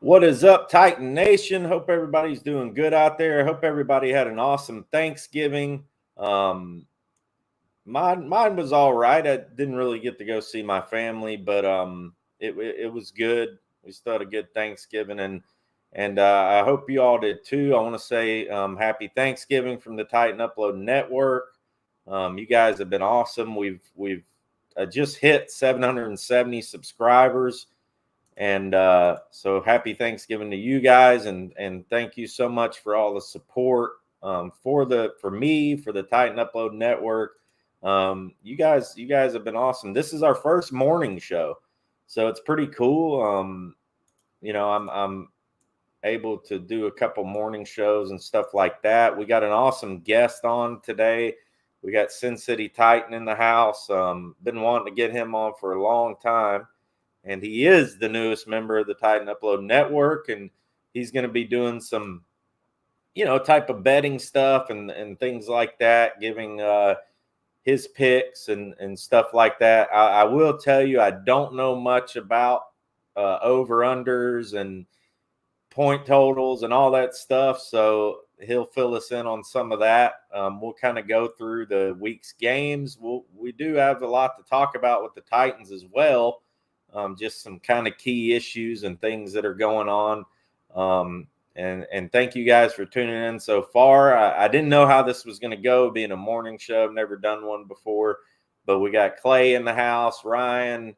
What is up, Titan Nation? Hope everybody's doing good out there. Hope everybody had an awesome Thanksgiving. Mine was all right. I didn't really get to go see my family, but it was good. We still had a good Thanksgiving, and I hope you all did too. I want to say happy Thanksgiving from the Titan Upload Network. You guys have been awesome. We've just hit 770 subscribers. And so happy Thanksgiving to you guys, and thank you so much for all the support for me, for the Titan Upload Network. You guys have been awesome. This is our first morning show, so it's pretty cool. I'm able to do a couple morning shows and stuff like that. We got an awesome guest on today. We got Sin City Titan in the house. Been wanting to get him on for a long time. And he is the newest member of the Titan Upload Network, and he's going to be doing some, type of betting stuff and things like that, giving his picks and stuff like that. I will tell you, I don't know much about over-unders and point totals and all that stuff, so he'll fill us in on some of that. We'll kind of go through the week's games. We do have a lot to talk about with the Titans as well. Just some kind of key issues and things that are going on. And thank you guys for tuning in so far. I didn't know how this was going to go, being a morning show. I've never done one before, but we got Clay in the house, Ryan.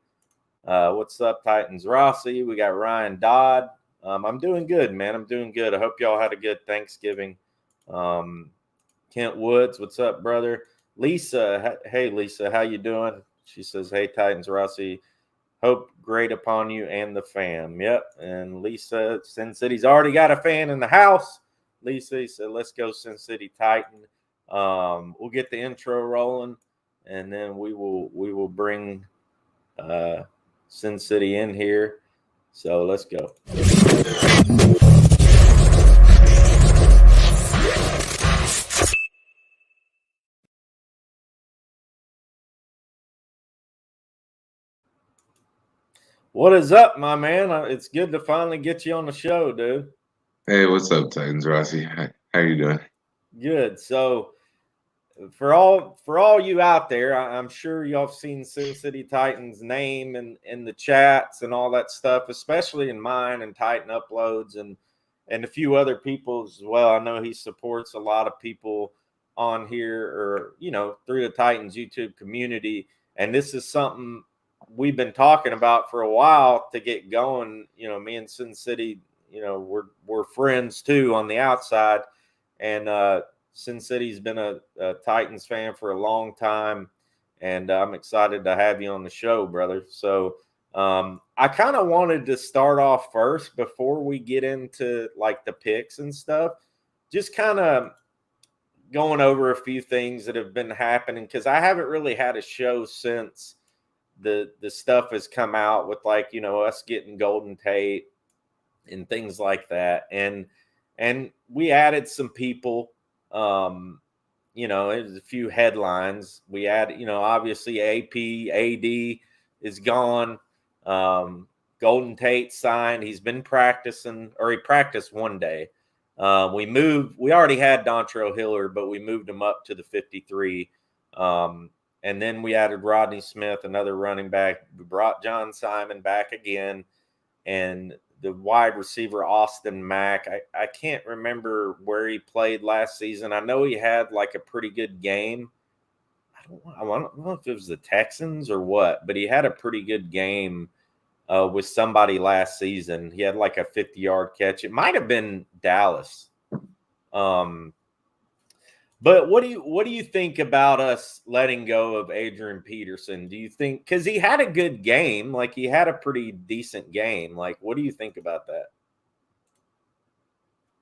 What's up, Titans? Rossi. We got Ryan Dodd. I'm doing good, man. I'm doing good. I hope y'all had a good Thanksgiving. Kent Woods, what's up, brother? Lisa, hey, Lisa, how you doing? She says, hey, Titans, Rossi. Hope great upon you and the fam. Yep. And Lisa, Sin City's already got a fan in the house. Lisa said, let's go Sin City Titan. We'll get the intro rolling, and then we will bring Sin City in here. So let's go. What is up, my man? It's good to finally get you on the show, dude. Hey, what's up, Titans? Rossi? How you doing? Good. So for all you out there, I'm sure y'all have seen Sin City Titans name in the chats and all that stuff, especially in mine and Titan Uploads and a few other people as well. I know he supports a lot of people on here, or through the Titans YouTube community, and this is something we've been talking about for a while to get going. Me and Sin City, we're friends too on the outside, and Sin City's been a Titans fan for a long time, and I'm excited to have you on the show, brother. So I kind of wanted to start off first before we get into like the picks and stuff, just kind of going over a few things that have been happening, because I haven't really had a show since the stuff has come out with, like, us getting Golden Tate and things like that, and we added some people. There's a few headlines we added. Obviously AD is gone. Golden Tate signed. He's been practicing, or he practiced one day. We already had Dontrell Hillard, but we moved him up to the 53. And then we added Rodney Smith, another running back. We brought John Simon back again. And the wide receiver, Austin Mack. I can't remember where he played last season. I know he had like a pretty good game. I don't know if it was the Texans or what, but he had a pretty good game with somebody last season. He had like a 50-yard catch. It might have been Dallas. But what do you think about us letting go of Adrian Peterson? Do you think, because he had a good game, like he had a pretty decent game, like what do you think about that?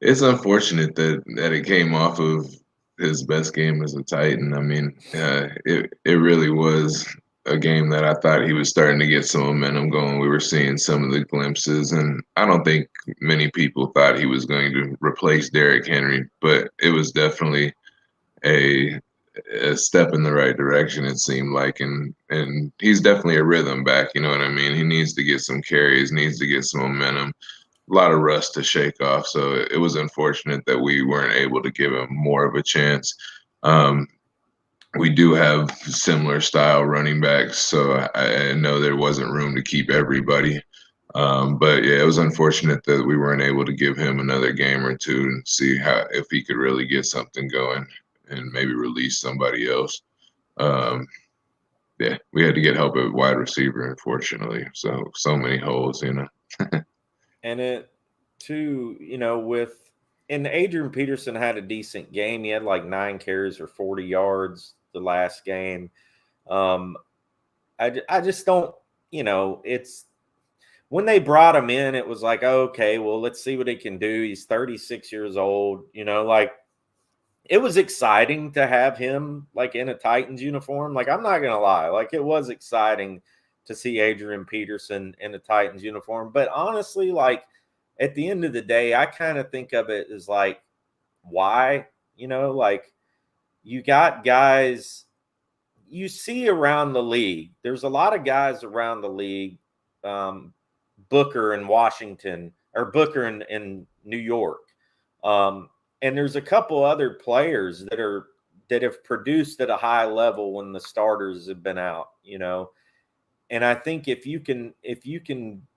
It's unfortunate that it came off of his best game as a Titan. I mean, it really was a game that I thought he was starting to get some momentum going. We were seeing some of the glimpses, and I don't think many people thought he was going to replace Derrick Henry, but it was definitely a step in the right direction, it seemed like, and he's definitely a rhythm back. You know what I mean? He needs to get some carries, needs to get some momentum. lot of rust to shake off. So it was unfortunate that we weren't able to give him more of a chance. We do have similar style running backs, so I know there wasn't room to keep everybody. But yeah, it was unfortunate that we weren't able to give him another game or two and see if he could really get something going and maybe release somebody else. Yeah, we had to get help at wide receiver, unfortunately. So many holes, you know. And it too, and Adrian Peterson had a decent game. He had like 9 carries or 40 yards the last game. I just don't, it's when they brought him in, it was like, okay, well, let's see what he can do. He's 36 years old, like it was exciting to have him like in a Titans uniform. Like, I'm not going to lie. Like, it was exciting to see Adrian Peterson in a Titans uniform. But honestly, like at the end of the day, I kind of think of it as like, why? Like you got guys you see around the league. There's a lot of guys around the league. Booker in Washington or Booker in New York. And there's a couple other players that have produced at a high level when the starters have been out, And I think if you can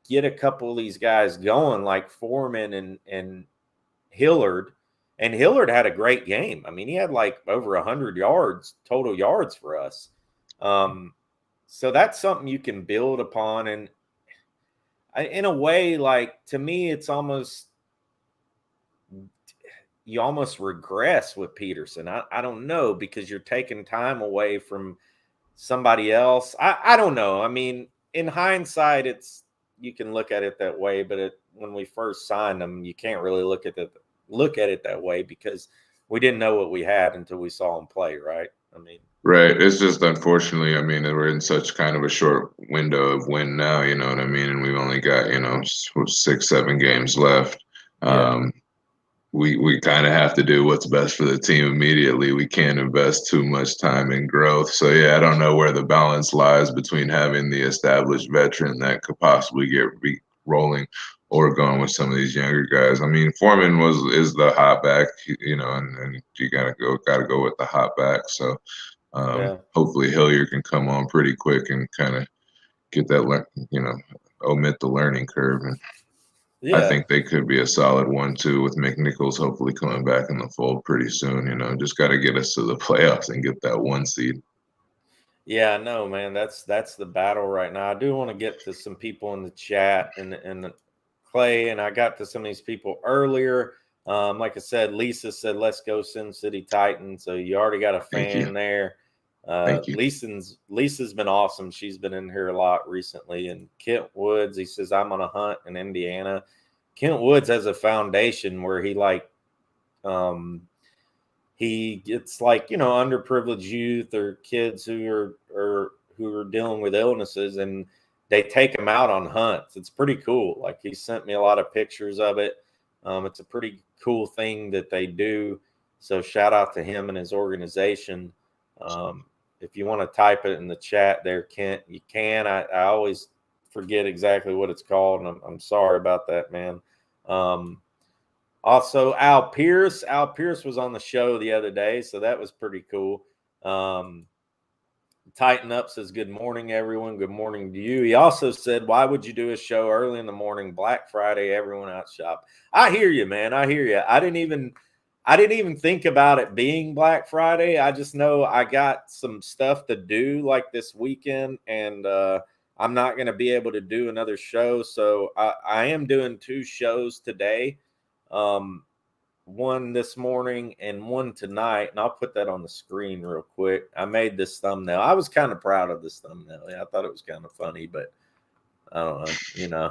get a couple of these guys going like Foreman and Hillard, and Hillard had a great game. I mean, he had like over 100 yards, total yards for us. So that's something you can build upon. And in a way, like to me, it's almost you almost regress with Peterson. I don't know, because you're taking time away from somebody else. I don't know. I mean, in hindsight, you can look at it that way, but when we first signed him, you can't really look at it that way because we didn't know what we had until we saw him play, right? I mean, right. It's just unfortunately, I mean, we're in such kind of a short window of win now, you know what I mean? And we've only got, 6, 7 games left. yeah. We kind of have to do what's best for the team immediately. We can't invest too much time in growth. So yeah, I don't know where the balance lies between having the established veteran that could possibly get rolling or going with some of these younger guys. I mean, Foreman is the hot back, and you gotta go with the hot back. So Yeah. hopefully Hilliard can come on pretty quick and kind of get that, omit the learning curve. And I Yeah. think they could be a solid 1-2 with McNichols hopefully coming back in the fold pretty soon. Just got to get us to the playoffs and get that 1 seed. Yeah, no, man, that's the battle right now. I do want to get to some people in the chat and Clay, and I got to some of these people earlier. Like I said, Lisa said, "Let's go Sin City Titans." So you already got a Thank you. fan there. Thank you. Lisa's been awesome. She's been in here a lot recently. And Kent Woods, he says, "I'm on a hunt in Indiana." Kent Woods has a foundation where he gets underprivileged youth or kids who are dealing with illnesses, and they take them out on hunts. It's pretty cool. Like, he sent me a lot of pictures of it. It's a pretty cool thing that they do. So shout out to him and his organization. If you want to type it in the chat there, Kent, you can. I always forget exactly what it's called, and I'm sorry about that, man. Also, Al Pierce. Al Pierce was on the show the other day, so that was pretty cool. Tighten Up says, "Good morning, everyone. Good morning to you." He also said, "Why would you do a show early in the morning, Black Friday, everyone out shop?" I hear you, man. I hear you. I didn't even think about it being Black Friday. I just know I got some stuff to do like this weekend, and I'm not going to be able to do another show. So I am doing 2 shows today. One this morning and one tonight, and I'll put that on the screen real quick. I made this thumbnail. I was kind of proud of this thumbnail. Yeah, I thought it was kind of funny, but I don't know,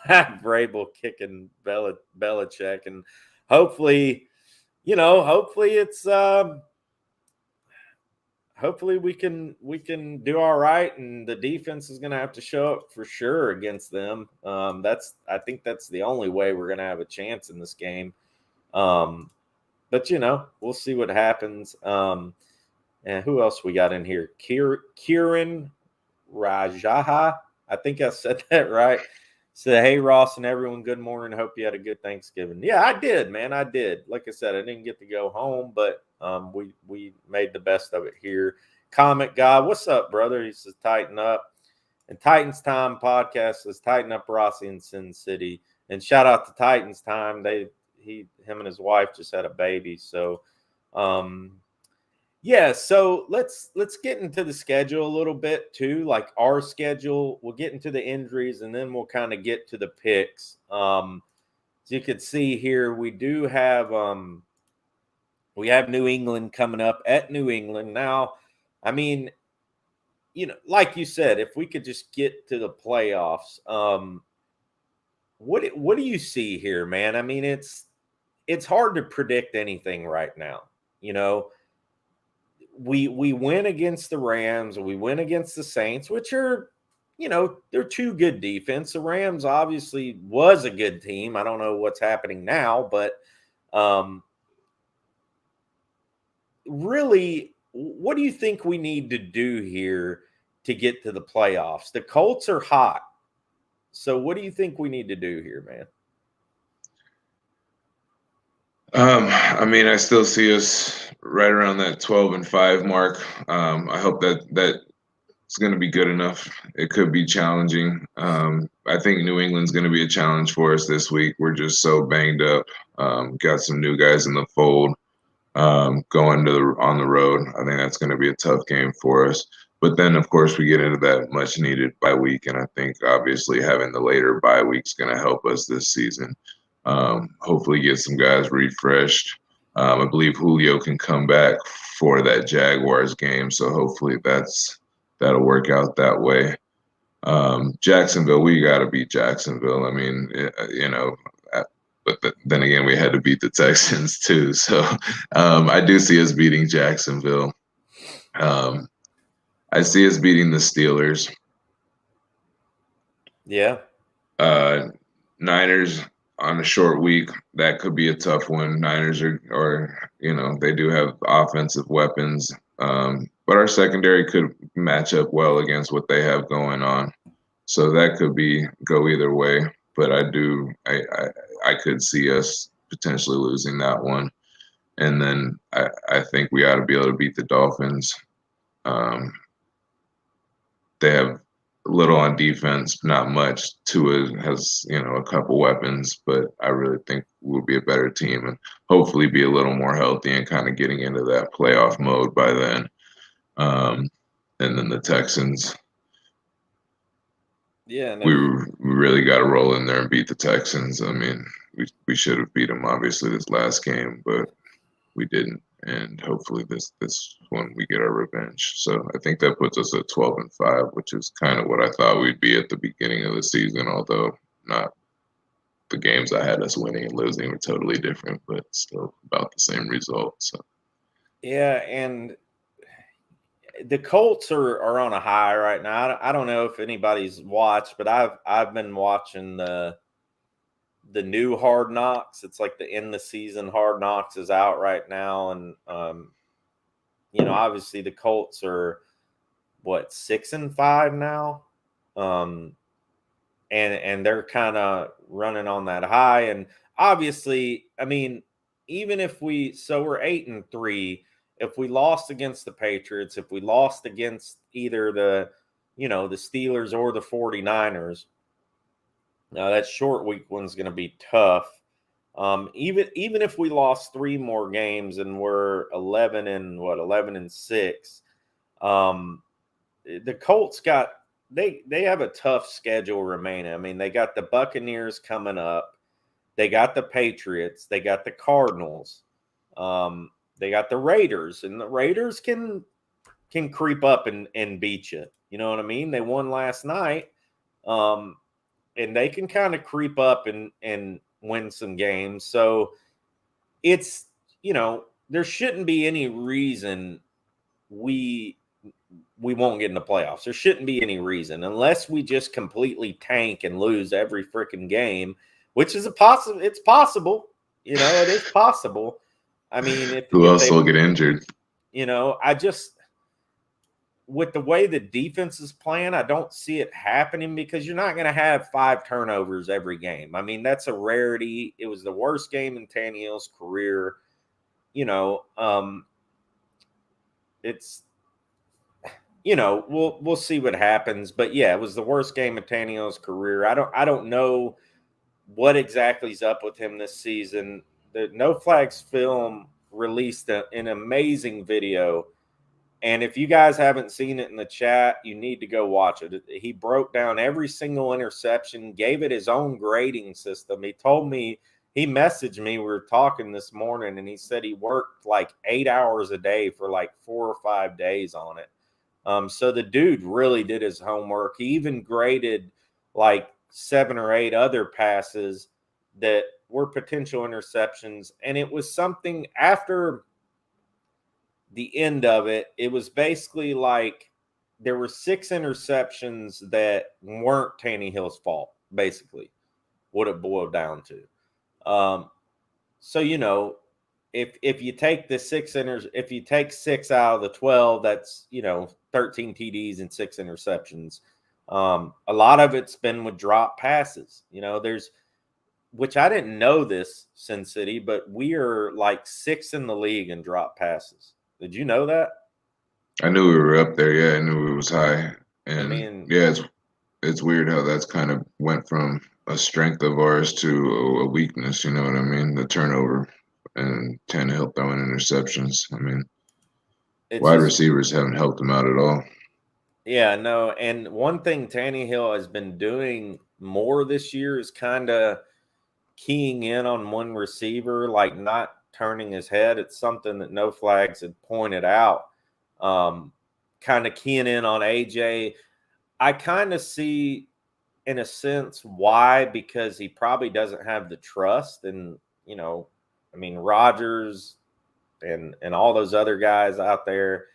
Vrabel kicking Belichick, and hopefully it's hopefully we can do all right, and the defense is going to have to show up for sure against them. I think that's the only way we're going to have a chance in this game. But we'll see what happens. And who else we got in here? Kieran Rajaha. I think I said that right. Said, hey, Ross and everyone, good morning. Hope you had a good Thanksgiving. Yeah, I did, man. I did. Like I said, I didn't get to go home, but we made the best of it here. Comic guy, what's up, brother? He says, tighten up. And Titans Time podcast says, tighten up, Rossi in Sin City. And shout out to Titans Time. Him and his wife just had a baby. So, yeah, so let's get into the schedule a little bit too, like our schedule. We'll get into the injuries and then we'll kind of get to the picks. As you can see here, we do have we have New England coming up at New England. Now, I mean, like you said, if we could just get to the playoffs, what do you see here, man? I mean, it's hard to predict anything right now, We win against the Rams, we win against the Saints, which are, they're two good defense. The Rams obviously was a good team. I don't know what's happening now, but really, what do you think we need to do here to get to the playoffs? The Colts are hot. So what do you think we need to do here, man? I mean, I still see us right around that 12-5 mark. I hope that it's going to be good enough. It could be challenging. I think New England's going to be a challenge for us this week. We're just so banged up. Got some new guys in the fold. Going on the road, I think that's going to be a tough game for us. But then, of course, we get into that much-needed bye week, and I think obviously having the later bye week is going to help us this season. Hopefully get some guys refreshed. I believe Julio can come back for that Jaguars game, so hopefully that'll work out that way. Jacksonville, we got to beat Jacksonville. I mean, but then again, we had to beat the Texans too. So I do see us beating Jacksonville. I see us beating the Steelers. Yeah. Niners on a short week, that could be a tough one. Niners they do have offensive weapons, but our secondary could match up well against what they have going on. So that could go either way. But I could see us potentially losing that one. And then I think we ought to be able to beat the Dolphins. They have little on defense, not much. Tua has, a couple weapons, but I really think we'll be a better team and hopefully be a little more healthy and kind of getting into that playoff mode by then. And then the Texans. Yeah, we really got to roll in there and beat the Texans. I mean, we should have beat them obviously this last game, but we didn't. And hopefully this one we get our revenge. So I think that puts us at 12-5, which is kind of what I thought we'd be at the beginning of the season, although not the games I had us winning and losing were totally different, but still about the same result. So yeah, and the Colts are on a high right now. I don't know if anybody's watched, but I've been watching the new Hard Knocks. It's like the end the season Hard Knocks is out right now, and obviously the Colts are 6-5 now, and they're kind of running on that high. And obviously, I mean, even if we're 8-3. If we lost against the Patriots, if we lost against either the Steelers or the 49ers, now that short week one's going to be tough. Even if we lost 3 more games and we're 11-6, the Colts they have a tough schedule remaining. I mean, they got the Buccaneers coming up, they got the Patriots, they got the Cardinals. They got the Raiders, and the Raiders can creep up and beat you. You know what I mean? They won last night, and they can kind of creep up and win some games. So it's, there shouldn't be any reason we won't get in the playoffs. There shouldn't be any reason unless we just completely tank and lose every freaking game, which is it's possible. It is possible. I mean, who else will get injured? I just with the way the defense is playing, I don't see it happening because you're not going to have 5 turnovers every game. I mean, that's a rarity. It was the worst game in Tannehill's career. It's we'll see what happens, but yeah, it was the worst game of Tannehill's career. I don't know what exactly is up with him this season. The No Flags film released an amazing video, and if you guys haven't seen it in the chat, you need to go watch it. He broke down every single interception, gave it his own grading system. He told me, he messaged me, we were talking this morning, and he said he worked like 8 hours a day for like 4 or 5 days on it. So the dude really did his homework. He even graded like 7 or 8 other passes that were potential interceptions. And it was something after the end of it, it was basically like there were 6 interceptions that weren't Tannehill's fault, basically, what it boiled down to. So, if you take the 6 if you take 6 out of the 12, that's 13 TDs and 6 interceptions. A lot of it's been with drop passes. There's, which I didn't know this, Sin City, but we are like 6th in the league in drop passes. Did you know that? I knew we were up there. Yeah, I knew it was high. And I mean, yeah, it's weird how that's kind of went from a strength of ours to a weakness. You know what I mean? The turnover and Tannehill throwing interceptions. I mean, wide receivers haven't helped him out at all. Yeah, no. And one thing Tannehill has been doing more this year is kind of keying in on one receiver, like not turning his head. It's something that No Flags had pointed out. Kind of keying in on AJ. I kind of see, in a sense, why, because he probably doesn't have the trust. And, Rodgers and all those other guys out there.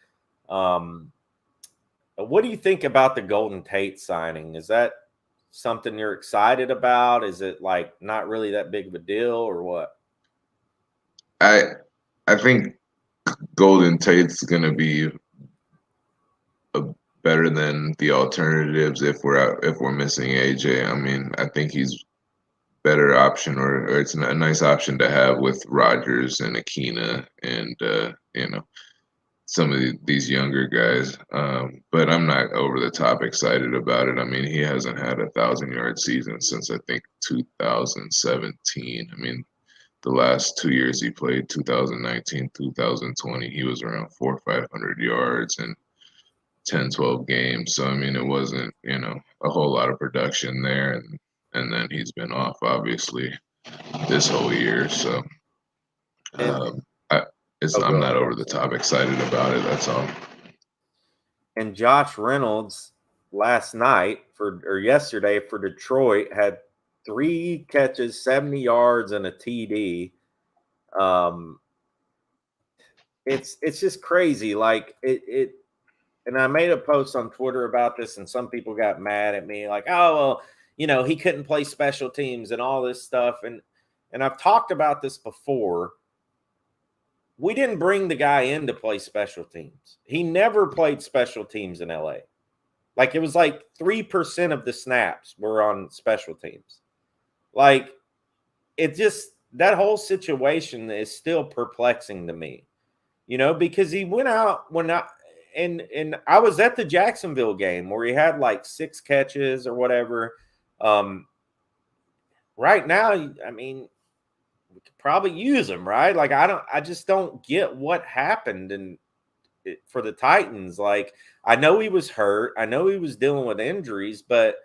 What do you think about the Golden Tate signing? Is that something you're excited about? Is it like not really that big of a deal, or what? I think Golden Tate's gonna be better than the alternatives if we're missing AJ. I mean, I think he's better option, or it's a nice option to have with Rodgers and Akina and some of these younger guys. But I'm not over the top excited about it. I mean, he hasn't had a 1,000-yard season since I think 2017. I mean, the last 2 years he played, 2019, 2020, he was around 400 or 500 yards and 10, 12 games. So, I mean, it wasn't, a whole lot of production there. And then he's been off, obviously, this whole year. So, I'm not over the top excited about it. That's all. And Josh Reynolds yesterday for Detroit had 3 catches, 70 yards, and a TD. It's just crazy. Like it. And I made a post on Twitter about this, and some people got mad at me, like, "Oh, well, he couldn't play special teams and all this stuff." And I've talked about this before. We didn't bring the guy in to play special teams. He never played special teams in LA. Like, it was like 3% of the snaps were on special teams. Like, it just, that whole situation is still perplexing to me, because he went out and I was at the Jacksonville game where he had like 6 catches or whatever. Right now, I mean, we could probably use him, right? Like, I just don't get what happened for the Titans. Like, I know he was hurt. I know he was dealing with injuries, but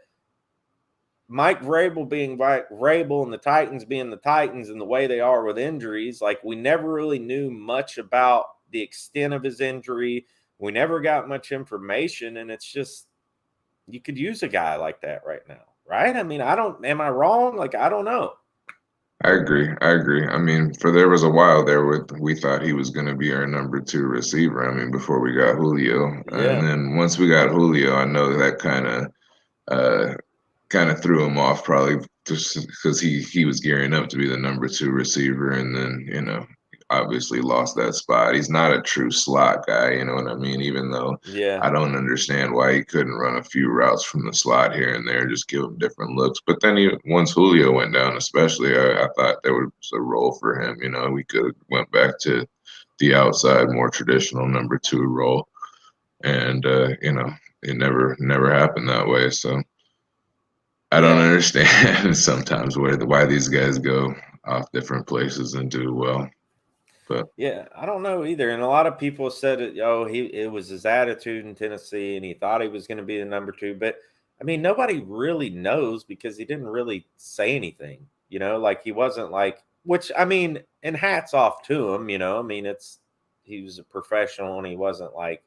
Mike Vrabel being Mike Vrabel and the Titans being the Titans and the way they are with injuries, like, we never really knew much about the extent of his injury. We never got much information, and it's just, you could use a guy like that right now, right? I mean, am I wrong? Like, I don't know. I agree. I mean, there was a while there we thought he was going to be our number 2 receiver. I mean, before we got Julio, and then once we got Julio, I know that kind of threw him off, probably just because he was gearing up to be the number 2 receiver, and then obviously lost that spot. He's not a true slot guy, you know what I mean? Even though Yeah. I don't understand why he couldn't run a few routes from the slot here and there, just give him different looks. But then once Julio went down, especially, I thought there was a role for him. You know, we could have went back to the outside, more traditional number 2 role, and you know, it never happened that way. So I don't understand sometimes why these guys go off different places and do well. But Yeah, I don't know either. And a lot of people said it was his attitude in Tennessee and he thought he was going to be the number 2. But I mean, nobody really knows because he didn't really say anything, like he wasn't like, which I mean, and hats off to him, I mean, he was a professional and he wasn't like,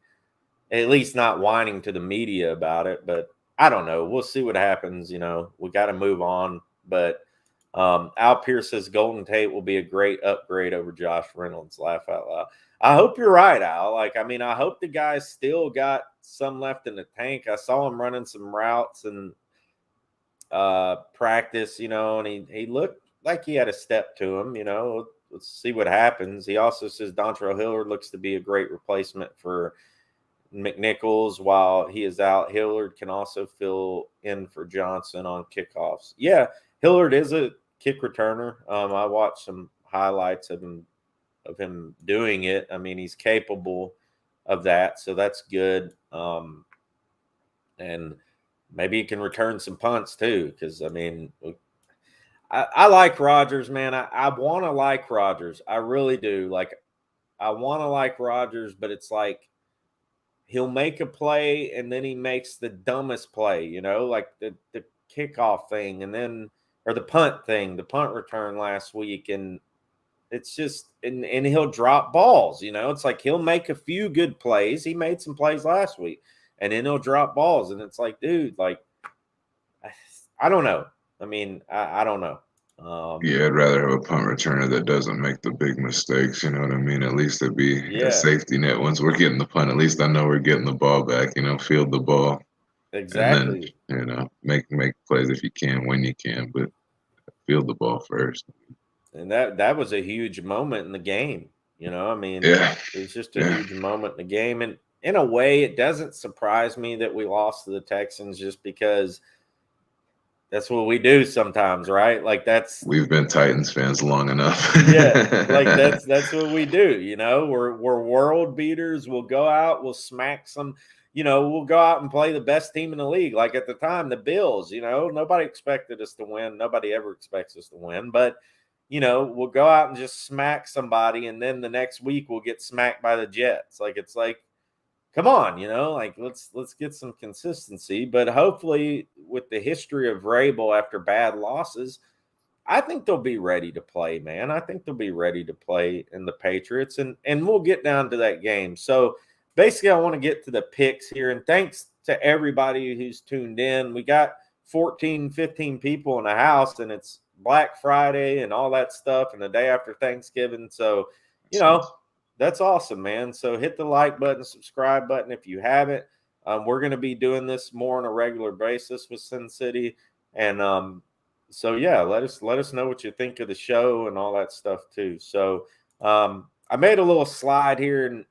at least not whining to the media about it. But I don't know. We'll see what happens. We got to move on. But Al Pierce says Golden Tate will be a great upgrade over Josh Reynolds. Laugh out loud. I hope you're right, Al. Like, I mean, I hope the guy's still got some left in the tank. I saw him running some routes and practice, and he looked like he had a step to him. Let's see what happens. He also says Dontrell Hilliard looks to be a great replacement for McNichols while he is out. Hilliard can also fill in for Johnson on kickoffs. Yeah, Hilliard is a kick returner. I watched some highlights of him doing it. I mean, he's capable of that, so that's good. And maybe he can return some punts too, because I mean, I like Rodgers, man. I want to like Rodgers. I really do. Like, I want to like Rodgers, but it's like he'll make a play and then he makes the dumbest play, like the kickoff thing and then or the punt thing, the punt return last week. And it's just and he'll drop balls, it's like he'll make a few good plays. He made some plays last week and then he'll drop balls. And it's like, dude, like I don't know. I mean, I don't know. yeah, I'd rather have a punt returner that doesn't make the big mistakes. You know what I mean? At least it'd be a safety net. Once we're getting the punt, at least I know we're getting the ball back. Field the ball, Exactly. and then make plays if you can when you can, but field the ball first. And that was a huge moment in the game. I mean, Yeah, it was just a huge moment in the game. And in a way, it doesn't surprise me that we lost to the Texans just because that's what we do sometimes, right? Like we've been Titans fans long enough. Yeah, like that's what we do. We're world beaters. We'll go out, we'll smack some. We'll go out and play the best team in the league. Like at the time, the Bills. Nobody expected us to win. Nobody ever expects us to win, but we'll go out and just smack somebody, and then the next week we'll get smacked by the Jets. Like it's like, come on, like let's get some consistency. But hopefully, with the history of Vrabel after bad losses, I think they'll be ready to play, man. I think they'll be ready to play in the Patriots, and we'll get down to that game. So basically, I want to get to the picks here, and thanks to everybody who's tuned in. We got 14, 15 people in the house, and it's Black Friday and all that stuff, and the day after Thanksgiving. So, that's awesome, man. So hit the like button, subscribe button if you haven't. We're going to be doing this more on a regular basis with Sin City, and so yeah, let us know what you think of the show and all that stuff too. So I made a little slide here, and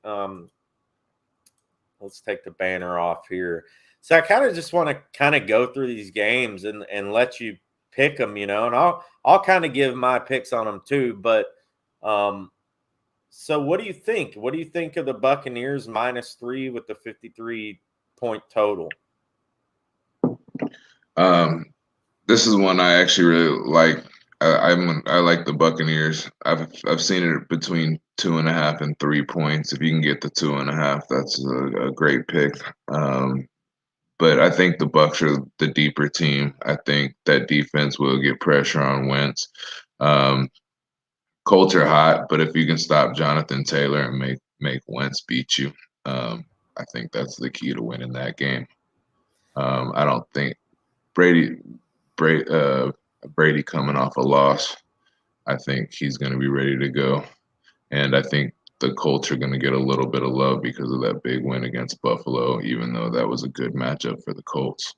let's take the banner off here. So I kind of just want to kind of go through these games and let you pick them, and I'll kind of give my picks on them too. But so what do you think? What do you think of the Buccaneers -3 with the 53-point total? This is one I actually really like. I like the Buccaneers. I've seen it between 2.5 and 3 points. If you can get the 2.5, that's a great pick. But I think the Bucs are the deeper team. I think that defense will get pressure on Wentz. Colts are hot, but if you can stop Jonathan Taylor and make Wentz beat you, I think that's the key to winning that game. I don't think Brady coming off a loss. I think he's going to be ready to go, and I think the Colts are going to get a little bit of love because of that big win against Buffalo, even though that was a good matchup for the Colts.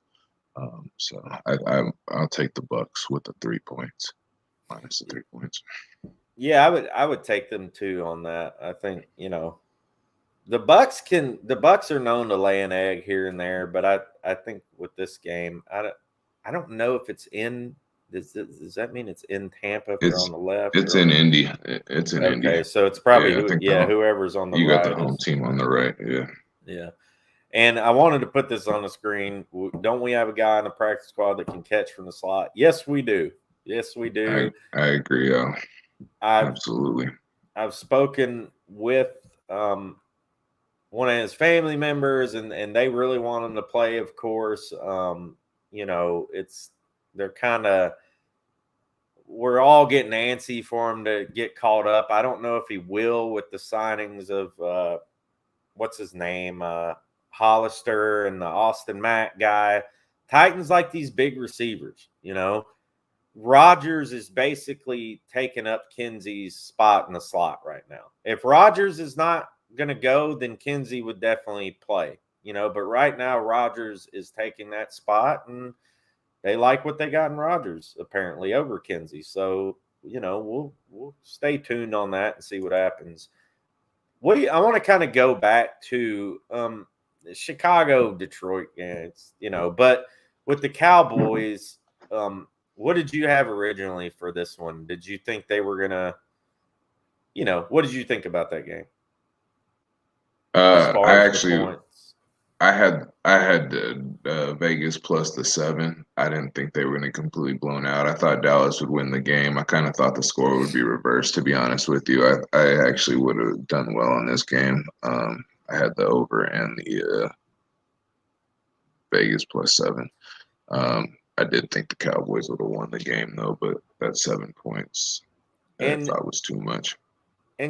So I'll take the Bucs with the 3 points, -3 points. Yeah, I would take them too on that. I think, the Bucks are known to lay an egg here and there, but I think with this game, I don't know if it's in. Does that mean it's in Tampa if they're on It's the left it's or on in the? Indy. It's in Indy. Okay, so it's probably Yeah, I think whoever's on the you got the right home is. team on the right. Yeah, Yeah. And I wanted to put this on the screen. Don't we have a guy in the practice squad that can catch from the slot? Yes, we do. Yes, we do. I agree. I've Absolutely. I've spoken with one of his family members, and they really want him to play. Of course, it's they're kind of we're all getting antsy for him to get caught up. I don't know if he will with the signings of what's his name, Hollister and the Austin Mack guy. Titans like these big receivers, Rodgers is basically taking up Kenzie's spot in the slot right now. If Rodgers is not going to go, then Kenzie would definitely play, But right now, Rodgers is taking that spot, and they like what they got in Rodgers apparently over Kenzie. So we'll stay tuned on that and see what happens. I want to kind of go back to Chicago, Detroit. Yeah, but with the Cowboys, what did you have originally for this one? Did you think they were gonna, what did you think about that game as far I as the actually points? I had Vegas plus the 7. I didn't think they were going to completely blown out. I thought Dallas would win the game. I kind of thought the score would be reversed. To be honest with you, I actually would have done well in this game. I had the over and the Vegas plus 7. I did think the Cowboys would have won the game though, but that 7 points I And thought was too much.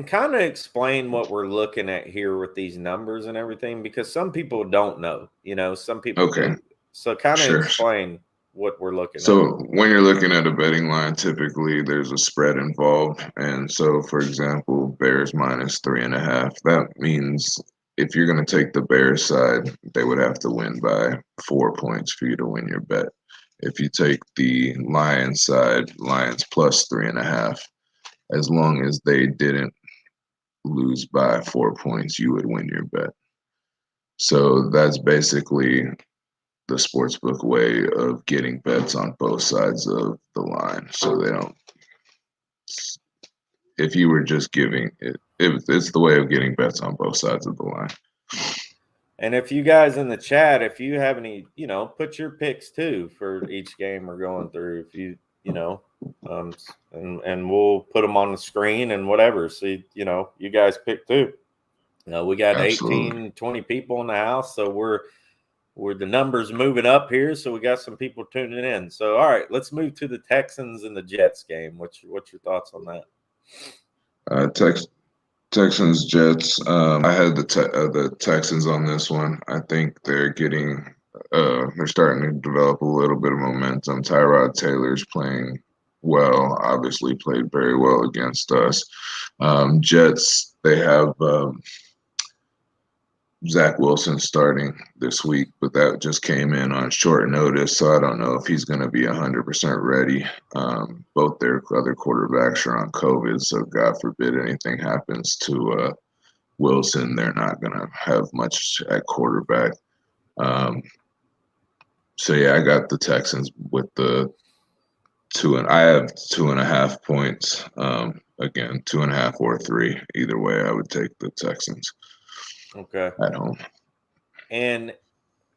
kind of explain what we're looking at here with these numbers and everything, because some people don't know, some people Okay, do. So kind of sure. explain what we're looking at. So when you're looking at a betting line, typically there's a spread involved. And so, for example, Bears minus 3.5. That means if you're going to take the Bears side, they would have to win by 4 points for you to win your bet. If you take the Lions side, Lions plus 3.5, as long as they didn't lose by 4 points, you would win your bet. So that's basically the sportsbook way of getting bets on both sides of the line. So they don't, if you were just giving it's the way of getting bets on both sides of the line. And if you guys in the chat, if you have any, put your picks too for each game we're going through. If and we'll put them on the screen and whatever. See, you guys pick too. We got Absolutely. 18, 20 people in the house, so we're the numbers moving up here. So we got some people tuning in. So all right, let's move to the Texans and the Jets game. What's your thoughts on that? Texans Jets. I had the Texans on this one. I think they're starting to develop a little bit of momentum. Tyrod Taylor's playing well. Obviously, played very well against us. Jets. They have Zach Wilson starting this week, but that just came in on short notice, so I don't know if he's going to be 100% ready. Both their other quarterbacks are on COVID, so God forbid anything happens to Wilson, they're not going to have much at quarterback. So yeah, I got the Texans with the I have 2.5 points. Again, 2.5 or 3. Either way, I would take the Texans. Okay. At home. And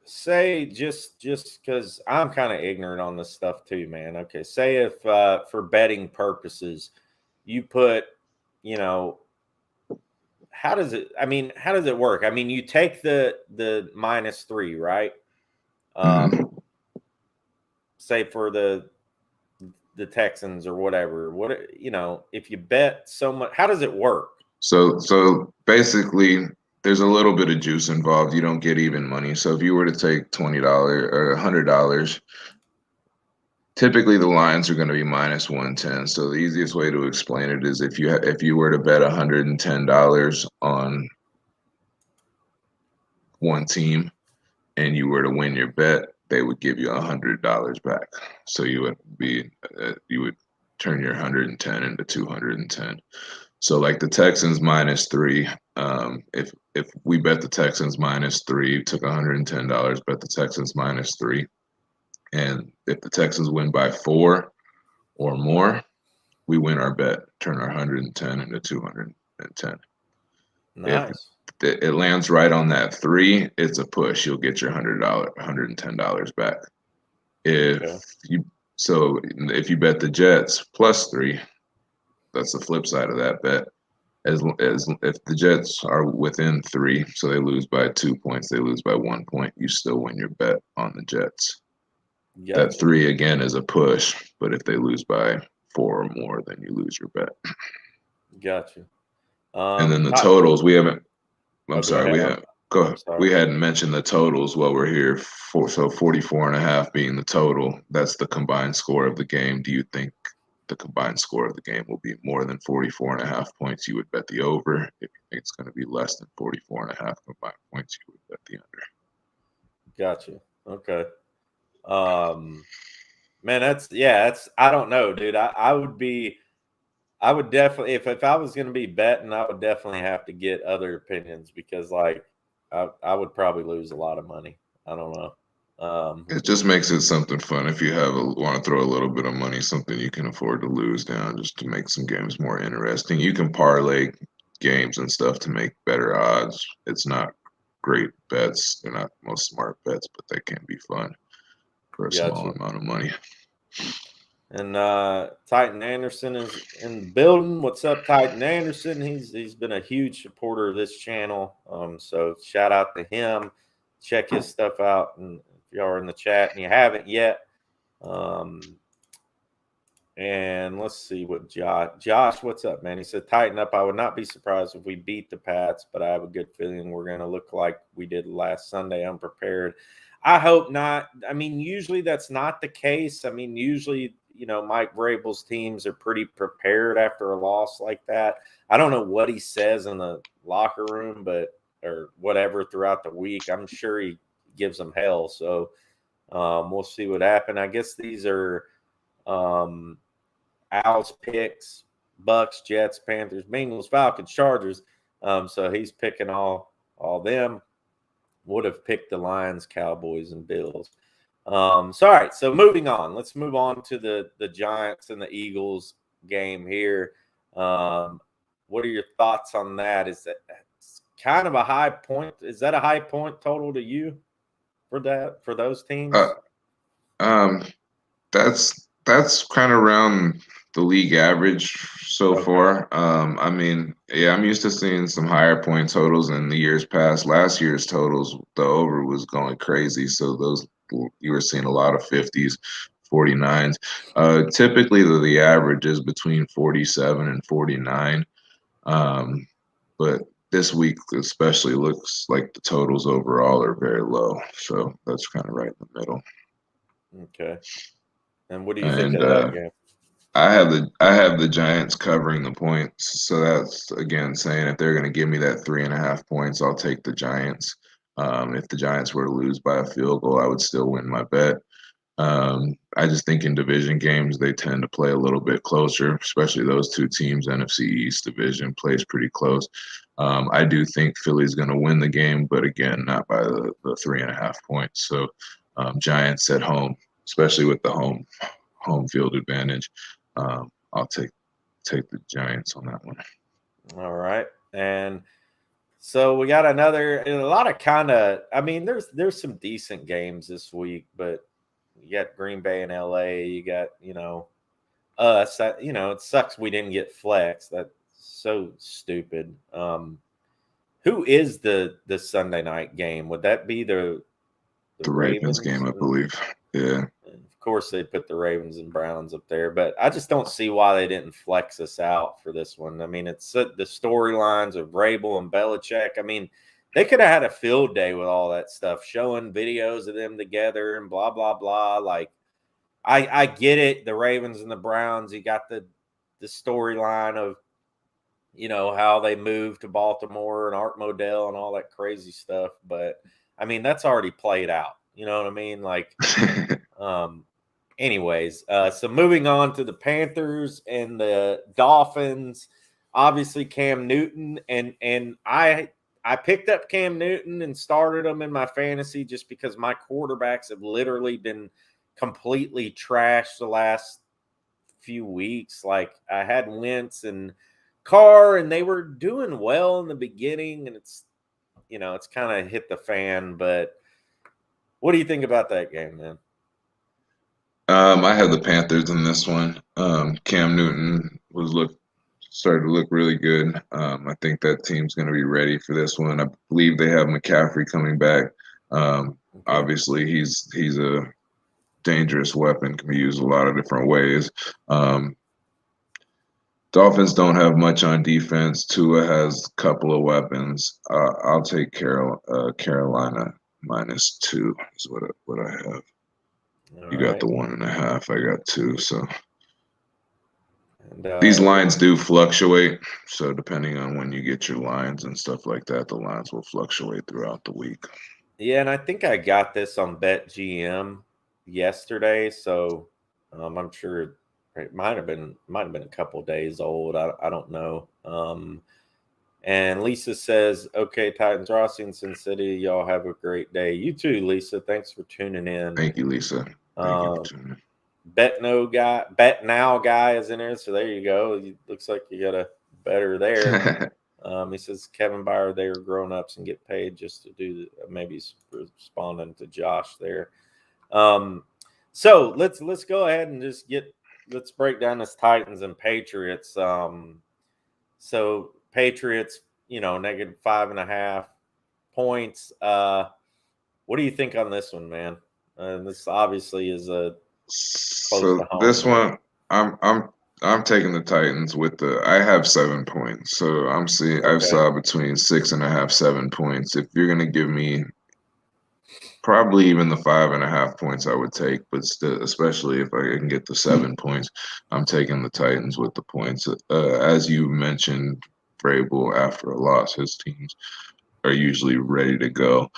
say just because I'm kind of ignorant on this stuff too, man. Okay, say if for betting purposes, you put, how does it work? I mean, you take the -3, right? Mm-hmm. Say for the Texans or whatever. If you bet so much, how does it work? So basically, there's a little bit of juice involved. You don't get even money. So if you were to take $20 or $100, typically the lines are going to be -110. So the easiest way to explain it is if you were to bet $110 on one team and you were to win your bet, they would give you $100 back. So you would turn your 110 into 210. So like the Texans -3. If we bet the Texans -3, took $110, bet the Texans -3, and if the Texans win by 4 or more, we win our bet, turn our 110 into 210. If Nice. it lands right on that 3, it's a push. You'll get your $110 back. Okay. If you bet the Jets +3, that's the flip side of that bet. As if the Jets are within 3, so they lose by 2 points, they lose by 1 point, you still win your bet on the Jets. That Gotcha. 3 again is a push, but if they lose by 4 or more, then you lose your bet. Gotcha. And then the totals, we haven't. I'm Go sorry, ahead. we hadn't mentioned the totals while we're here. So 44.5 being the total. That's the combined score of the game. Do you think the combined score of the game will be more than 44.5 points? You would bet the over. If you think it's going to be less than 44.5 combined points, you would bet the under. Gotcha. Okay. Man, that's I don't know, dude. I would definitely, if I was going to be betting, I would definitely have to get other opinions because like I would probably lose a lot of money. I don't know. It just makes it something fun if you want to throw a little bit of money, something you can afford to lose down, just to make some games more interesting. You can parlay games and stuff to make better odds. It's not great bets; they're not the most smart bets, but they can be fun for a small Gotcha. amount of money. And Titan Anderson is in the building. What's up, Titan Anderson? He's been a huge supporter of this channel. So shout out to him. Check his stuff out, and if y'all are in the chat and you haven't yet. And let's see what Josh, what's up, man? He said, tighten up. I would not be surprised if we beat the Pats, but I have a good feeling we're going to look like we did last Sunday, unprepared. I hope not. I mean, usually that's not the case. I mean, usually, Mike Vrabel's teams are pretty prepared after a loss like that. I don't know what he says in the locker room, or whatever throughout the week. I'm sure he gives them hell. So we'll see what happens. I guess these are Al's picks: Bucks, Jets, Panthers, Bengals, Falcons, Chargers. So he's picking all them. Would have picked the Lions, Cowboys, and Bills. All right. So moving on. Let's move on to the Giants and the Eagles game here. What are your thoughts on that? Is that kind of a high point? Is that a high point total to you for those teams? That's kind of around the league average so far. I mean, yeah, I'm used to seeing some higher point totals in the years past. Last year's totals, the over was going crazy, so those you were seeing a lot of 50s, 49s. Typically, the average is between 47 and 49, but this week especially looks like the totals overall are very low, so that's kind of right in the middle. Okay. And what do you think of that game? I have the Giants covering the points, so that's again saying if they're going to give me that 3.5 points, I'll take the Giants. If the Giants were to lose by a field goal, I would still win my bet. I just think in division games they tend to play a little bit closer, especially those two teams. NFC East division plays pretty close. I do think Philly's going to win the game, but again, not by the 3.5 points. So Giants at home, especially with the home field advantage. I'll take the Giants on that one. All right. And so we got a lot of I mean, there's some decent games this week, but you got Green Bay and LA, you got, us. It sucks we didn't get flex. That's so stupid. Who is the Sunday night game? Would that be the Ravens game, I believe. Yeah. Of course, they put the Ravens and Browns up there, but I just don't see why they didn't flex us out for this one. I mean, it's the storylines of Vrabel and Belichick. I mean, they could have had a field day with all that stuff, showing videos of them together and blah, blah, blah. Like, I get it. The Ravens and the Browns, you got the storyline of, how they moved to Baltimore and Art Modell and all that crazy stuff. But, I mean, that's already played out. You know what I mean? Like, anyways, so moving on to the Panthers and the Dolphins. Obviously, Cam Newton and I picked up Cam Newton and started him in my fantasy just because my quarterbacks have literally been completely trashed the last few weeks. Like I had Wentz and Carr, and they were doing well in the beginning, and it's kind of hit the fan. But what do you think about that game, man? I had the Panthers in this one. Cam Newton started to look really good. I think that team's going to be ready for this one. I believe they have McCaffrey coming back. Okay. Obviously, he's a dangerous weapon, can be used a lot of different ways. Dolphins don't have much on defense. Tua has a couple of weapons. I'll take Carolina -2 is what I have. All you right. got the 1.5. I got 2. So and, these lines do fluctuate. So depending on when you get your lines and stuff like that, the lines will fluctuate throughout the week. Yeah, and I think I got this on BetGM yesterday, so I'm sure it might have been a couple days old. I don't know. And Lisa says, "Okay, Titans, Rossi in Sin City. Y'all have a great day. You too, Lisa. Thanks for tuning in." Thank you, Lisa. Thank you for tuning in. Bet now guy is in there, so there you go. Looks like you got a better there. He says Kevin Byer, they are grown ups and get paid just to do maybe responding to Josh there. So let's go ahead and let's break down this Titans and Patriots. So Patriots, -5.5 points. What do you think on this one, man? This obviously is a so this one, I'm taking the Titans with I have 7 points. So I saw between 6.5, 7 points. If you're gonna give me probably even the 5.5 points, I would take, but still, especially if I can get the 7 points, I'm taking the Titans with the points. As you mentioned, Vrabel, after a loss, his teams are usually ready to go.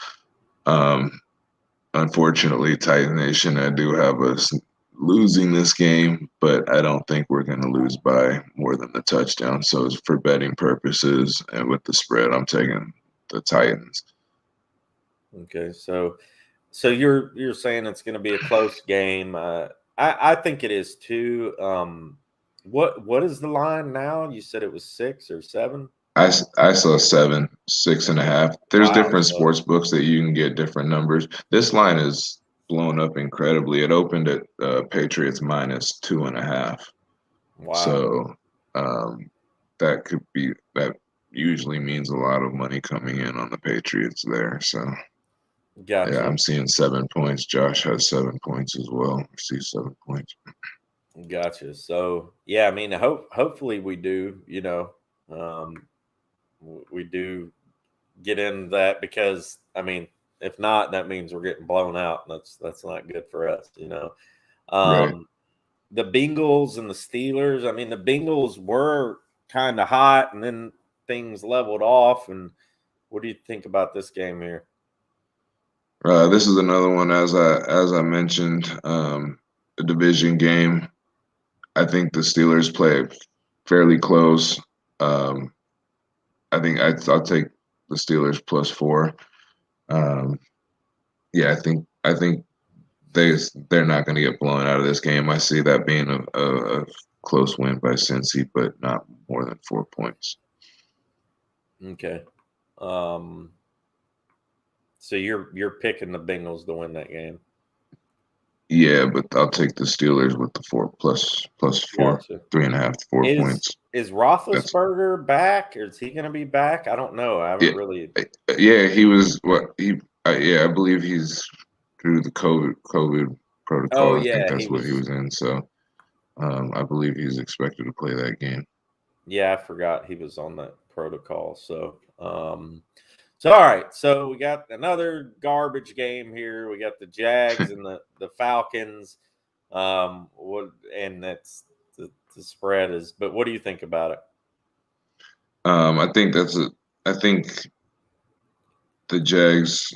Unfortunately, Titan Nation, I do have us losing this game, but I don't think we're going to lose by more than the touchdown. So for betting purposes and with the spread, I'm taking the Titans. Okay, so you're saying it's going to be a close game. I think it is too. What is the line now? You said it was 6 or 7. I saw 7, 6.5. There's different sports books that you can get different numbers. This line is blown up incredibly. It opened at Patriots -2.5. Wow. So that usually means a lot of money coming in on the Patriots there. So gotcha. Yeah, I'm seeing 7 points. Josh has 7 points as well. I see 7 points. Gotcha. So yeah, I mean, hopefully we do. We do get in that, because I mean, if not, that means we're getting blown out. And that's not good for us. Right. The Bengals and the Steelers. I mean, the Bengals were kind of hot, and then things leveled off. And what do you think about this game here? This is another one, as I mentioned, a division game. I think the Steelers play fairly close. I think I'll take the Steelers +4. Yeah, I think they're not going to get blown out of this game. I see that being a close win by Cincy, but not more than 4 points. Okay. So you're picking the Bengals to win that game. Yeah, but I'll take the Steelers with the +4, gotcha. 3.5 to 4 points. Is Roethlisberger back, or is he going to be back? I don't know. I haven't really. Yeah, he was. I believe he's through the COVID protocol. I think that's what he was in. So, I believe he's expected to play that game. Yeah, I forgot he was on that protocol. So, so all right. So we got another garbage game here. We got the Jags and the Falcons. And that's the spread is. But what do you think about it? I think I think the Jags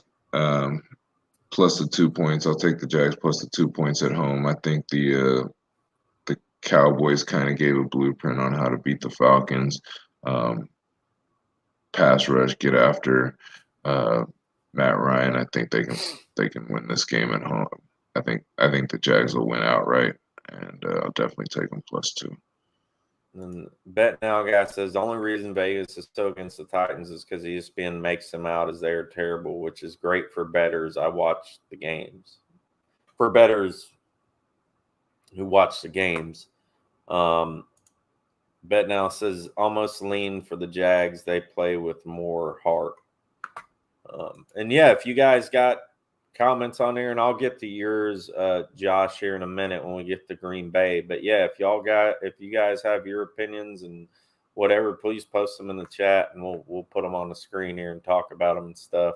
plus the 2 points. I'll take the Jags plus the 2 points at home. I think the Cowboys kind of gave a blueprint on how to beat the Falcons. Pass rush, get after Matt Ryan. I think they can win this game at home. I think the Jags will win outright, and I'll definitely take them plus 2. And Bet Now guy says the only reason Vegas is so against the Titans is because ESPN makes them out as they're terrible, which is great for bettors. I watch the games. For bettors who watch the games, Bet Now says almost lean for the Jags. They play with more heart. And yeah, if you guys got comments on there, and I'll get to yours, Josh, here in a minute when we get to Green Bay. But yeah, if you guys have your opinions and whatever, please post them in the chat, and we'll put them on the screen here and talk about them and stuff.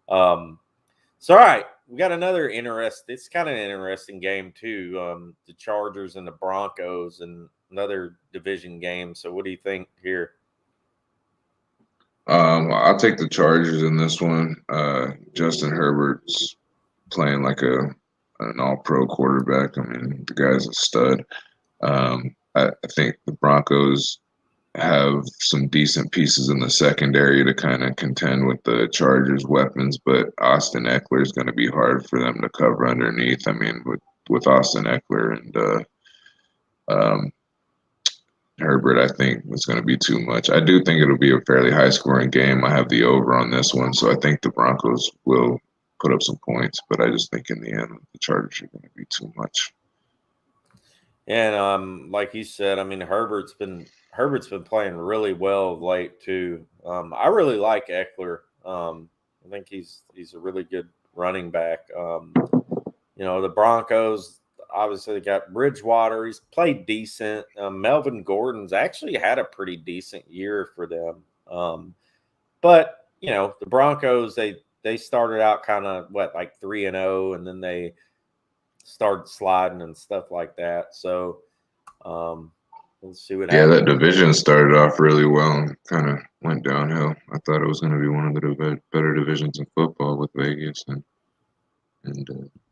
So all right, we got another it's kind of an interesting game too. The Chargers and the Broncos, and another division game. So what do you think here? I'll take the Chargers in this one. Justin Herbert's playing like an all-pro quarterback. I mean, the guy's a stud. I think the Broncos have some decent pieces in the secondary to kind of contend with the Chargers' weapons, but Austin Eckler is going to be hard for them to cover underneath. I mean, with Austin Eckler and Herbert, I think it's going to be too much. I do think it'll be a fairly high-scoring game. I have the over on this one, so I think the Broncos will put up some points, but I just think in the end the Chargers are going to be too much. And like you said, I mean, Herbert's been playing really well of late too. I really like Eckler. I think he's a really good running back. The Broncos, obviously, they got Bridgewater. He's played decent. Melvin Gordon's actually had a pretty decent year for them. But the Broncos, they started out kind of like 3-0, and then they started sliding and stuff like that. So we'll see what happens. Yeah, that division started off really well and kind of went downhill. I thought it was going to be one of the better divisions in football with Vegas and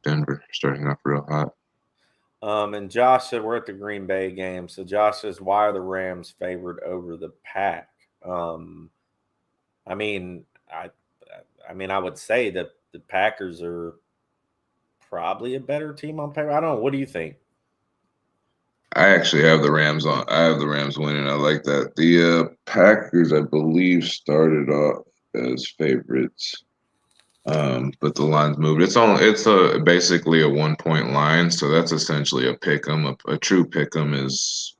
Denver starting off real hot. And Josh said we're at the Green Bay game. So Josh says, why are the Rams favored over the Pack? I mean, I would say that the Packers are probably a better team on paper. I don't know. What do you think? I actually have the Rams on. I have the Rams winning. I like that. The Packers, I believe, started off as favorites, but the line's moved. It's basically a 1-point line, so that's essentially a pick 'em. A true pick 'em is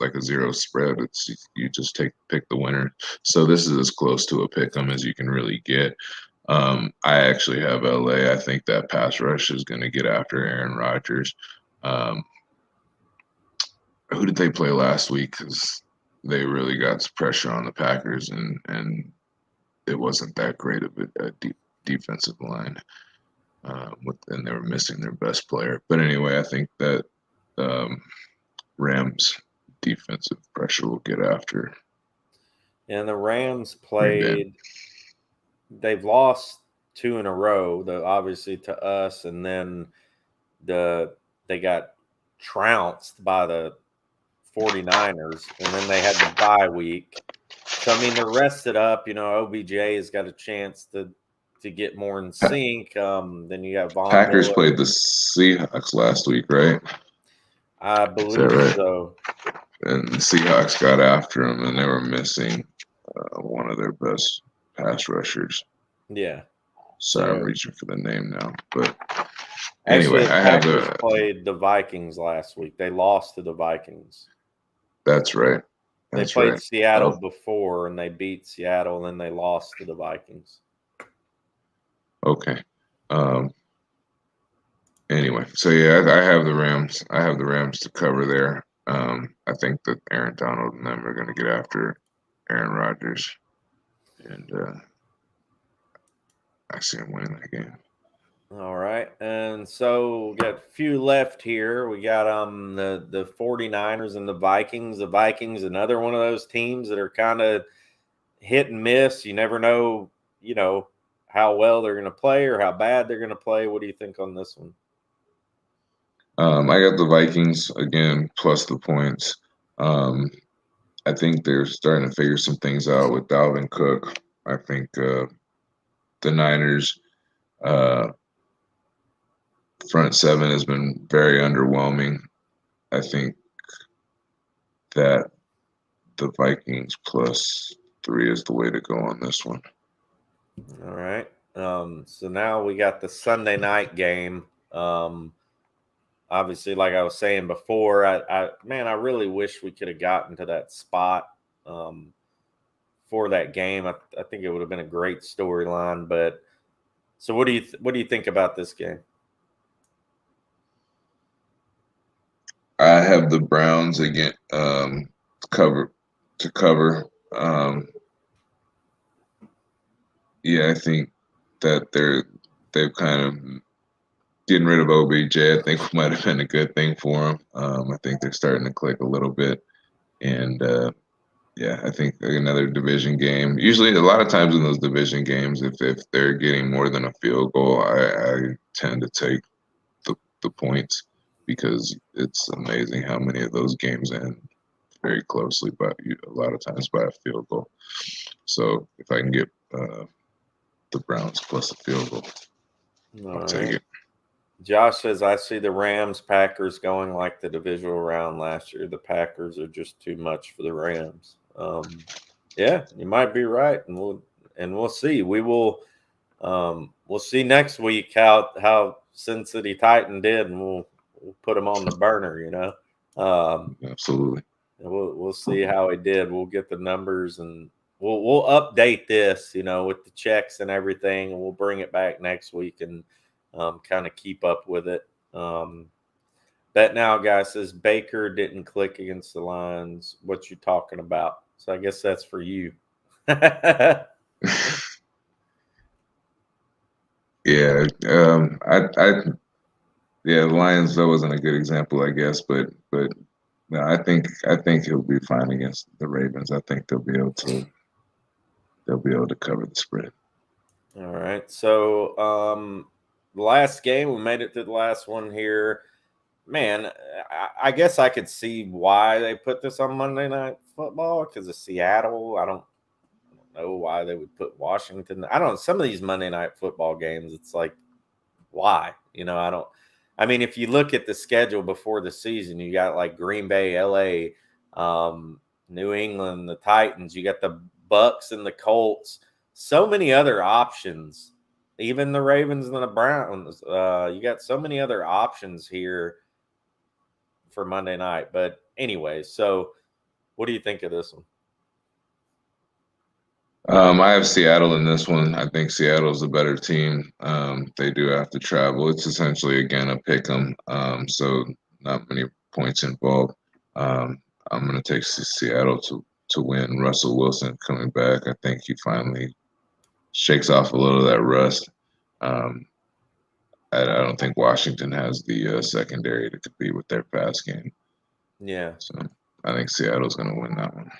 like a zero spread. It's you just pick the winner. So this is as close to a pick 'em as you can really get. I actually have LA. I think that pass rush is going to get after Aaron Rodgers. Who did they play last week? Because they really got some pressure on the Packers, and it wasn't that great of a defensive line. And they were missing their best player. But anyway, I think that Rams defensive pressure will get after. And the Rams played. They've lost 2 in a row, obviously to us, and then they got trounced by the 49ers, and then they had the bye week. So, I mean, they're rested up. OBJ has got a chance to get more in sync. Then you got Von Packers Miller. played the Seahawks last week, right? I believe right? So. And the Seahawks got after them, and they were missing one of their best pass rushers. Yeah. Sorry, I'm reaching for the name now. But anyway, actually, the Packers played the Vikings last week. They lost to the Vikings. That's right. They played Seattle before, and they beat Seattle, and then they lost to the Vikings. Okay. Anyway, so yeah, I have the Rams. I have the Rams to cover there. I think that Aaron Donald and them are going to get after Aaron Rodgers, and I see him winning that game. All right, and so we got a few left here. We got the 49ers and the Vikings. The Vikings, another one of those teams that are kind of hit and miss. You never know, how well they're going to play or how bad they're going to play? What do you think on this one? I got the Vikings again plus the points. I think they're starting to figure some things out with Dalvin Cook. I think the Niners front seven has been very underwhelming. I think that the Vikings plus 3 is the way to go on this one. All right. So now we got the Sunday night game. Obviously, like I was saying before, I really wish we could have gotten to that spot for that game. I think it would have been a great storyline. But so, what do you think about this game? I have the Browns again cover. Yeah, I think that they've kind of getting rid of OBJ. I think might have been a good thing for them. I think they're starting to click a little bit, and yeah, I think another division game. Usually, a lot of times in those division games, if they're getting more than a field goal, I tend to take the points because it's amazing how many of those games end very closely, but a lot of times by a field goal. So if I can get the Browns plus a field goal, I'll take it. Josh says, I see the Rams Packers going like the divisional round last year. The Packers are just too much for the Rams. Yeah, you might be right, and we'll see. We'll see next week how Sin City Titan did, and we'll put him on the burner. Absolutely. We'll see how he did. We'll get the numbers, and we'll update this, with the checks and everything, and we'll bring it back next week and kind of keep up with it. Bet Now guy says Baker didn't click against the Lions. What you talking about? So I guess that's for you. Yeah, the Lions, that wasn't a good example, I guess, but no, I think he'll be fine against the Ravens. I think they'll be able to cover the spread. All right. So the last game, we made it to the last one here. Man, I guess I could see why they put this on Monday Night Football because of Seattle. I don't know why they would put Washington. I don't know. Some of these Monday Night Football games, it's like, why? I mean, if you look at the schedule before the season, you got like Green Bay, LA, New England, the Titans, you got the Bucks and the Colts, so many other options, even the Ravens and the Browns. You got so many other options here for Monday night. But anyway, so what do you think of this one? I have Seattle in this one. I think Seattle's a better team. They do have to travel. It's essentially, again, a pick 'em. So not many points involved. I'm going to take Seattle to win. Russell Wilson coming back. I think he finally shakes off a little of that rust. I don't think Washington has the secondary to compete with their pass game. Yeah. So I think Seattle's going to win that one.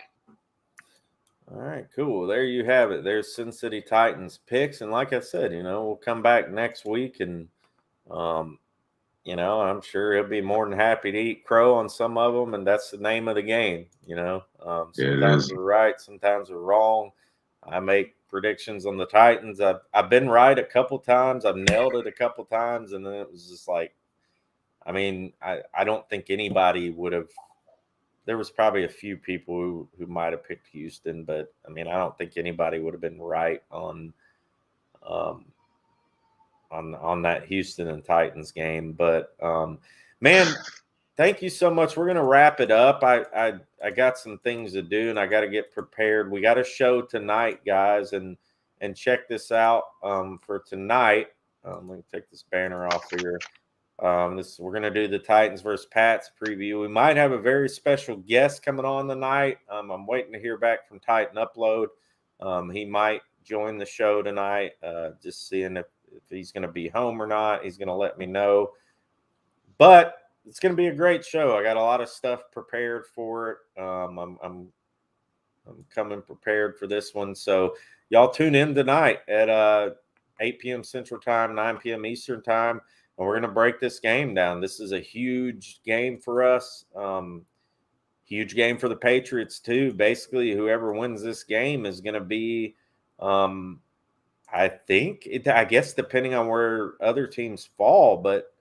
All right, cool. There you have it. There's Sin City Titans picks. And like I said, we'll come back next week and, I'm sure he'll be more than happy to eat crow on some of them. And that's the name of the game, Sometimes we're right, sometimes we're wrong. I make predictions on the Titans. I've been right a couple times. I've nailed it a couple times. And then it was just like, I mean, I don't think anybody would have. There was probably a few people who might have picked Houston, but I mean, I don't think anybody would have been right on that Houston and Titans game. But man, thank you so much. We're gonna wrap it up. I got some things to do, and I got to get prepared. We got a show tonight, guys, and check this out for tonight. Let me take this banner off here. We're going to do the Titans versus Pats preview. We might have a very special guest coming on tonight. I'm waiting to hear back from Titan Upload. He might join the show tonight, just seeing if he's going to be home or not. He's going to let me know. But it's going to be a great show. I got a lot of stuff prepared for it. I'm coming prepared for this one. So y'all tune in tonight at 8 p.m. Central Time, 9 p.m. Eastern Time, and we're going to break this game down. This is a huge game for us. Huge game for the Patriots too. Basically, whoever wins this game is going to be, I guess depending on where other teams fall, but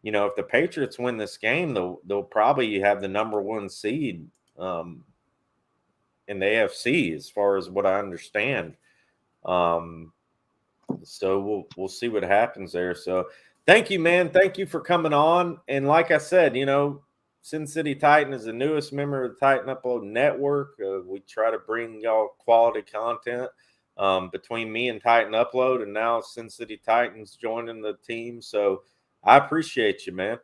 if the Patriots win this game, they'll probably have the number one seed in the AFC, as far as what I understand. So we'll see what happens there. So thank you, man. Thank you for coming on. And like I said, Sin City Titan is the newest member of the Titan Upload Network. We try to bring y'all quality content between me and Titan Upload, and now Sin City Titans joining the team. So I appreciate you, man.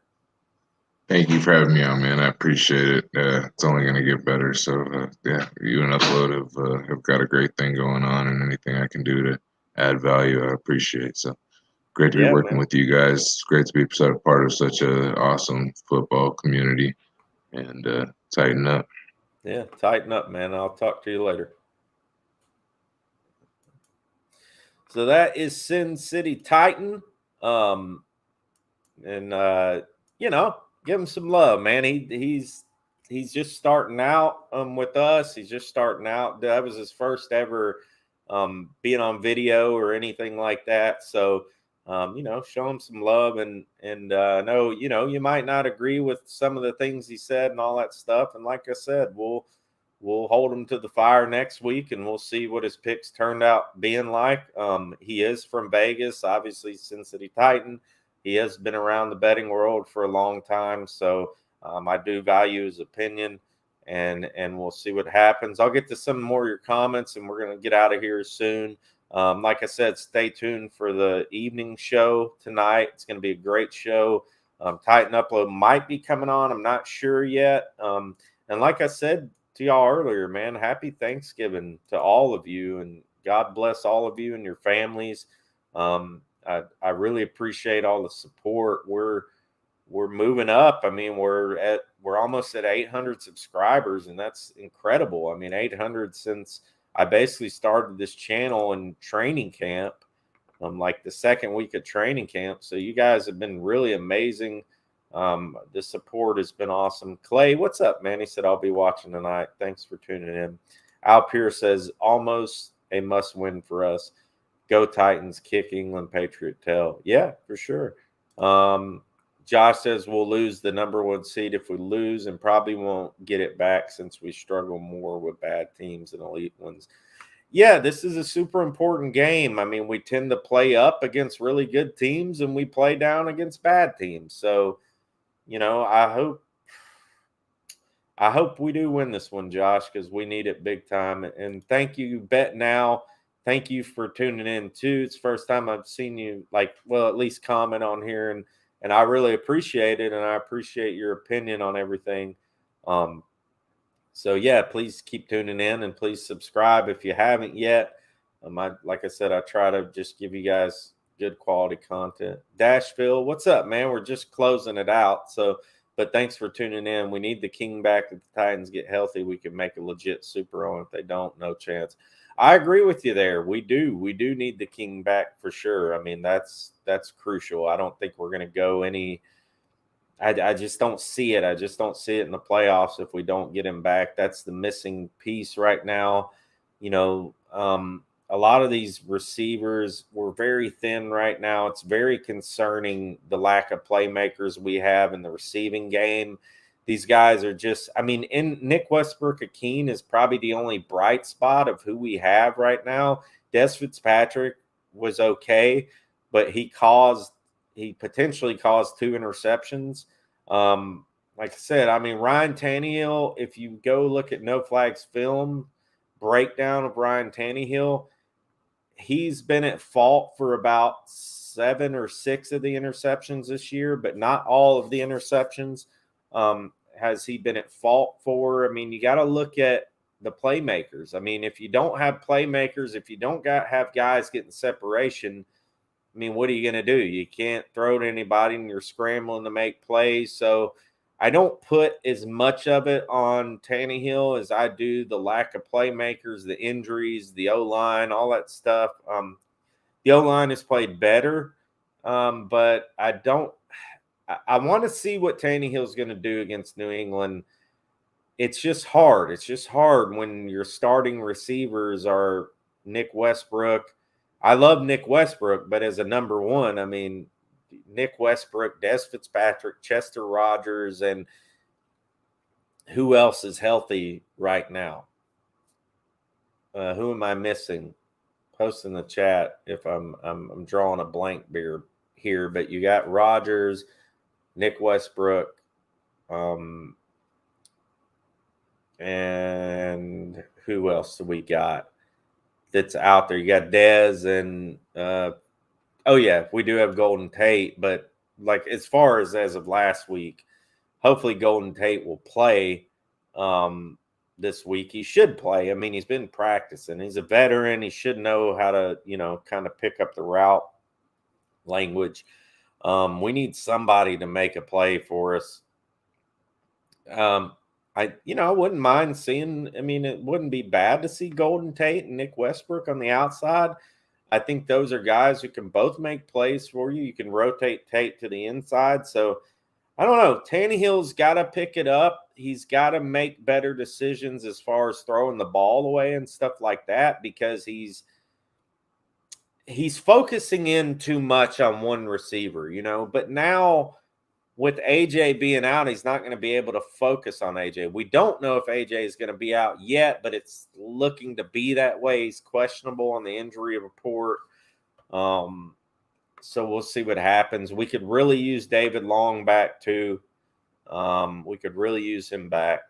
Thank you for having me on, man. I appreciate it. It's only going to get better. So, yeah, you and Upload have got a great thing going on, and anything I can do to add value, I appreciate. So, great to be working with you guys. It's great to be part of such an awesome football community, and tighten up. Yeah, tighten up, man. I'll talk to you later. So that is Sin City Titan. Give him some love, man. He's just starting out with us. He's just starting out. That was his first ever being on video or anything like that. So show him some love, and I know you might not agree with some of the things he said and all that stuff. And like I said, we'll hold him to the fire next week, and we'll see what his picks turned out being like. He is from Vegas, obviously Sin City Titan. He has been around the betting world for a long time, so I do value his opinion, and we'll see what happens. I'll get to some more of your comments, and we're going to get out of here soon. Like I said, stay tuned for the evening show tonight. It's going to be a great show. Titan Upload might be coming on. I'm not sure yet. And like I said to y'all earlier, man, happy Thanksgiving to all of you, and God bless all of you and your families. I really appreciate all the support. We're moving up. I mean, we're almost at 800 subscribers, and that's incredible. I mean, 800 since I basically started this channel in training camp, like the second week of training camp. So you guys have been really amazing. The support has been awesome. Clay, what's up, man? He said, I'll be watching tonight. Thanks for tuning in. Al Pierce says, almost a must win for us. Go Titans, kick England, Patriot tail. Yeah, for sure. Josh says we'll lose the number one seed if we lose, and probably won't get it back since we struggle more with bad teams than elite ones. Yeah, this is a super important game. I mean, we tend to play up against really good teams, and we play down against bad teams. So, I hope we do win this one, Josh, because we need it big time. And thank you, Bet Now. Thank you for tuning in too. It's the first time I've seen you at least comment on here, and I really appreciate it, and I appreciate your opinion on everything. So yeah, please keep tuning in, and please subscribe if you haven't yet. Like I said, I try to just give you guys good quality content. Dashville, what's up, man? We're just closing it out. But thanks for tuning in. We need the King back. If the Titans get healthy, we can make a legit super on. If they don't, no chance. I agree with you there. We do need the King back for sure. I mean, that's crucial. I don't think we're going to go any. I just don't see it. I just don't see it in the playoffs if we don't get him back. That's the missing piece right now. A lot of these receivers were very thin right now. It's very concerning, the lack of playmakers we have in the receiving game. These guys are just, in Nick Westbrook-Akeen is probably the only bright spot of who we have right now. Des Fitzpatrick was okay, but he potentially caused 2 interceptions. Like I said, Ryan Tannehill, if you go look at No Flag's film breakdown of Ryan Tannehill, he's been at fault for about 7 or 6 of the interceptions this year, but not all of the interceptions. Has he been at fault for? You got to look at the playmakers. If you don't have playmakers, if you don't have guys getting separation, what are you going to do? You can't throw to anybody, and you're scrambling to make plays. So I don't put as much of it on Tannehill as I do the lack of playmakers, the injuries, the O-line, all that stuff. The O-line has played better, but I don't. I want to see what Tannehill's going to do against New England. It's just hard. It's just hard when your starting receivers are Nick Westbrook. I love Nick Westbrook, but as a number one, I mean, Nick Westbrook, Des Fitzpatrick, Chester Rogers, and who else is healthy right now? Who am I missing? Post in the chat if I'm drawing a blank beard here, but you got Rogers, Nick Westbrook, and who else do we got that's out there? You got Dez and oh yeah, we do have Golden Tate, but like as far as of last week, hopefully Golden Tate will play this week. He should play. I mean, he's been practicing. He's a veteran. He should know how to, kind of pick up the route language. We need somebody to make a play for us. I wouldn't mind seeing. I mean, it wouldn't be bad to see Golden Tate and Nick Westbrook on the outside. I think those are guys who can both make plays for you. You can rotate Tate to the inside. So I don't know. Tannehill's got to pick it up. He's got to make better decisions as far as throwing the ball away and stuff like that, because he's focusing in too much on one receiver, But now with AJ being out, he's not going to be able to focus on AJ. We don't know if AJ is going to be out yet, but it's looking to be that way. He's questionable on the injury report. So we'll see what happens. We could really use David Long back too. We could really use him back.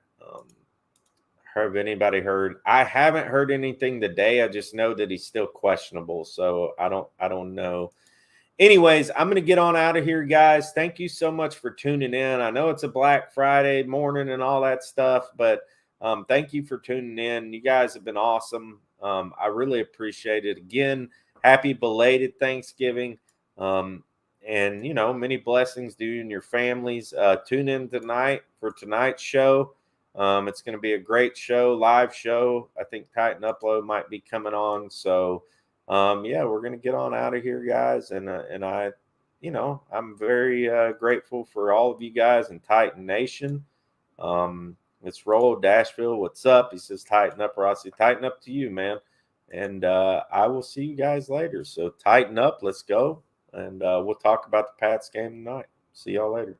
Have anybody heard? I haven't heard anything today. I just know that he's still questionable. So I don't know. Anyways, I'm going to get on out of here, guys. Thank you so much for tuning in. I know it's a Black Friday morning and all that stuff, but thank you for tuning in. You guys have been awesome. I really appreciate it. Again, happy belated Thanksgiving. And, many blessings to you and your families. Tune in tonight for tonight's show. It's going to be a great show, live show. I think Titan Upload might be coming on. So, we're going to get on out of here, guys. And I, I'm very grateful for all of you guys in Titan Nation. It's Rollo Dashville. What's up? He says, tighten up, Rossi. Tighten up to you, man. And I will see you guys later. So tighten up. Let's go. And we'll talk about the Pats game tonight. See y'all later.